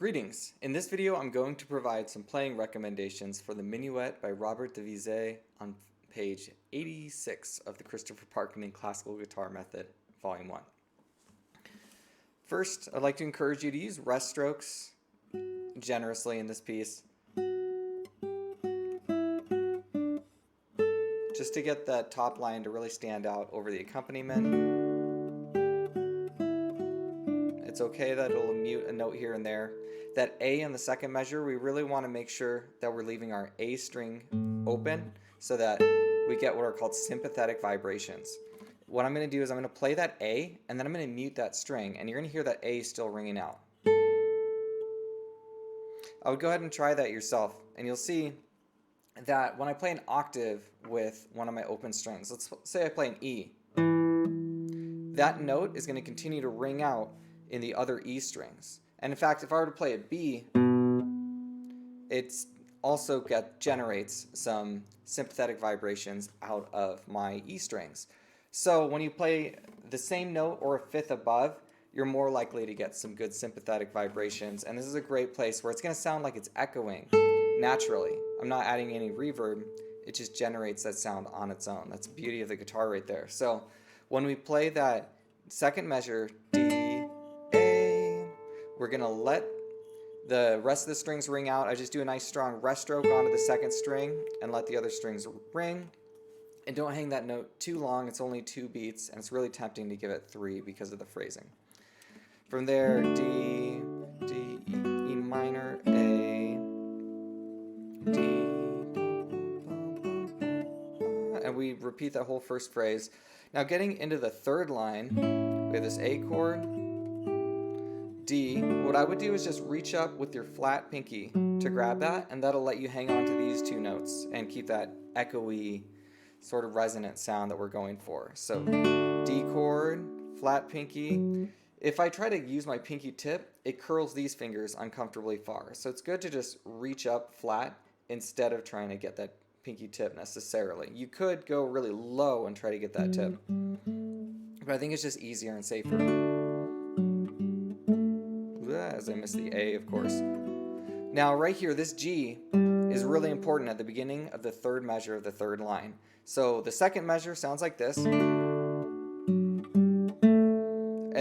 Greetings! In this video I'm going to provide some playing recommendations for the Minuet by Robert de Visée on page 86 of the Christopher Parkening Classical Guitar Method, Vol.1. First, I'd like to encourage you to use rest strokes generously in this piece, just to get that top line to really stand out over the accompaniment. It's okay that it'll mute a note here and there. That A in the second measure, we really want to make sure that we're leaving our A string open so that we get what are called sympathetic vibrations. What I'm going to do is I'm going to play that A and then I'm going to mute that string, and you're going to hear that A still ringing out. I would go ahead and try that yourself, and you'll see that when I play an octave with one of my open strings, let's say I play an E, that note is going to continue to ring out in the other E strings. And in fact, if I were to play a B, it also generates some sympathetic vibrations out of my E strings. So when you play the same note or a fifth above, you're more likely to get some good sympathetic vibrations. And this is a great place where it's going to sound like it's echoing naturally. I'm not adding any reverb. It just generates that sound on its own. That's the beauty of the guitar right there. So when we play that second measure, D, A, we're going to let the rest of the strings ring out. I just do a nice strong rest stroke onto the second string and let the other strings ring. And don't hang that note too long. It's only 2 beats, and it's really tempting to give it 3 because of the phrasing. From there, D, D, E minor, A, D, and we repeat that whole first phrase. Now getting into the third line, we have this A chord, D. What I would do is just reach up with your flat pinky to grab that, and that'll let you hang on to these 2 notes and keep that echoey sort of resonant sound that we're going for. So D chord, flat pinky. If I try to use my pinky tip, it curls these fingers uncomfortably far. So it's good to just reach up flat instead of trying to get that pinky tip necessarily. You could go really low and try to get that tip, but I think it's just easier and safer. As I missed the A, of course. Now right here, this G is really important at the beginning of the third measure of the third line. So the second measure sounds like this. And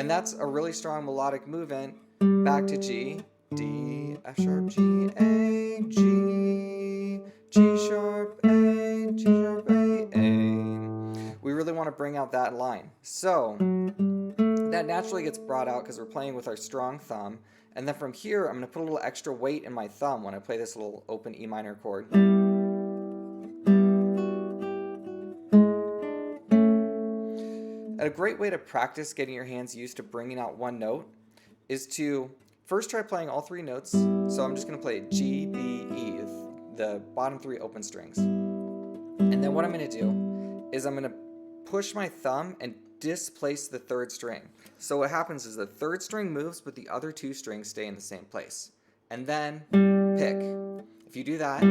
that's a really strong melodic movement back to G, D, F sharp, G, A, G, G sharp, A, G sharp, A, A. We really want to bring out that line. So that naturally gets brought out because we're playing with our strong thumb. And then from here, I'm going to put a little extra weight in my thumb when I play this little open E minor chord. A great way to practice getting your hands used to bringing out one note is to first try playing all 3 notes. So I'm just going to play G, B, E, the bottom 3 open strings. And then what I'm going to do is I'm going to push my thumb and displace the third string. So what happens is the third string moves, but the other 2 strings stay in the same place. And then pick. If you do that,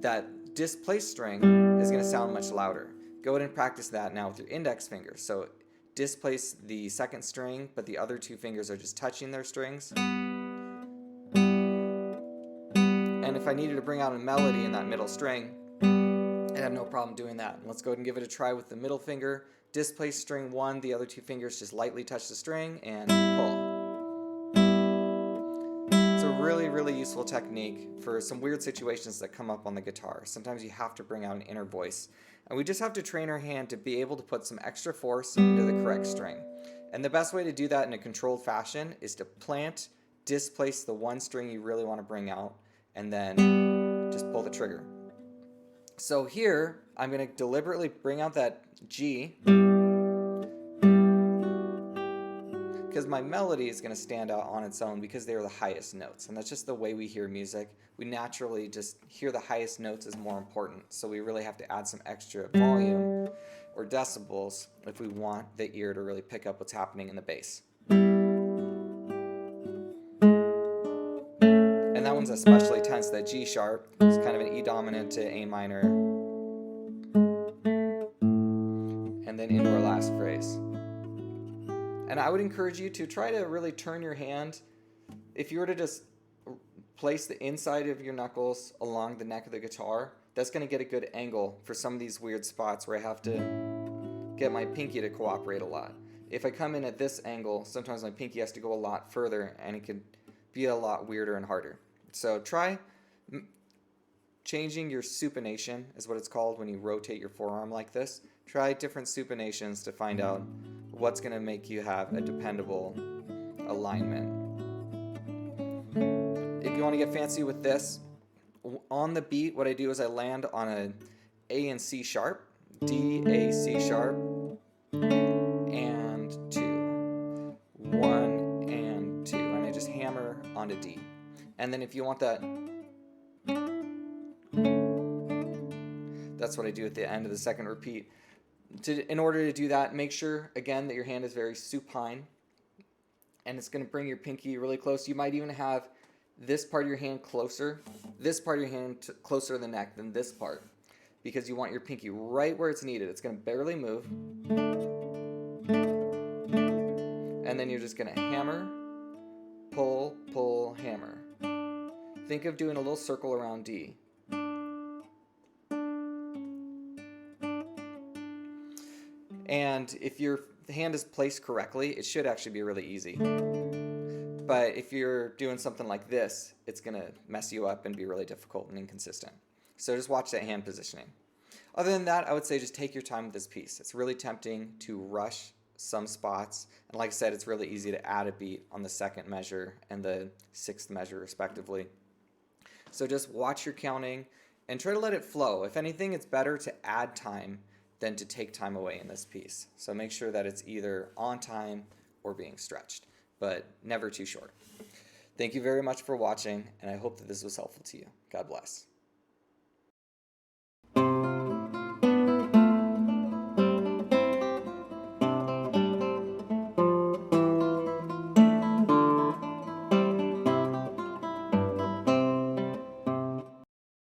that displaced string is going to sound much louder. Go ahead and practice that now with your index fingers. So displace the second string, but the other 2 fingers are just touching their strings. And if I needed to bring out a melody in that middle string, I'd have no problem doing that. Let's go ahead and give it a try with the middle finger. Displace string 1, the other 2 fingers just lightly touch the string and pull. It's a really, really useful technique for some weird situations that come up on the guitar. Sometimes you have to bring out an inner voice. And we just have to train our hand to be able to put some extra force into the correct string. And the best way to do that in a controlled fashion is to plant, displace the one string you really want to bring out, and then just pull the trigger. So here, I'm going to deliberately bring out that G, because my melody is going to stand out on its own because they are the highest notes. And that's just the way we hear music. We naturally just hear the highest notes as more important. So we really have to add some extra volume or decibels if we want the ear to really pick up what's happening in the bass. And that one's especially tense, that G sharp. It's kind of an E dominant to A minor. And then into our last phrase. And I would encourage you to try to really turn your hand. If you were to just place the inside of your knuckles along the neck of the guitar, that's going to get a good angle for some of these weird spots where I have to get my pinky to cooperate a lot. If I come in at this angle, sometimes my pinky has to go a lot further and it can be a lot weirder and harder. So try changing your supination, is what it's called when you rotate your forearm like this. Try different supinations to find out what's going to make you have a dependable alignment. If you want to get fancy with this, on the beat, what I do is I land on a A and C sharp, D, A, C sharp, and 2, 1 and 2, and I just hammer onto D. And then if you want that, that's what I do at the end of the second repeat. In order to do that, make sure again that your hand is very supine, and it's going to bring your pinky really close. You might even have this part of your hand closer, this part of your hand closer to the neck than this part, because you want your pinky right where it's needed. It's going to barely move. And then you're just going to hammer, pull, pull, hammer. Think of doing a little circle around D. And if your hand is placed correctly, it should actually be really easy. But if you're doing something like this, it's going to mess you up and be really difficult and inconsistent. So just watch that hand positioning. Other than that, I would say just take your time with this piece. It's really tempting to rush some spots. And like I said, it's really easy to add a beat on the second measure and the sixth measure respectively. So just watch your counting and try to let it flow. If anything, it's better to add time than to take time away in this piece. So make sure that it's either on time or being stretched, but never too short. Thank you very much for watching, and I hope that this was helpful to you. God bless.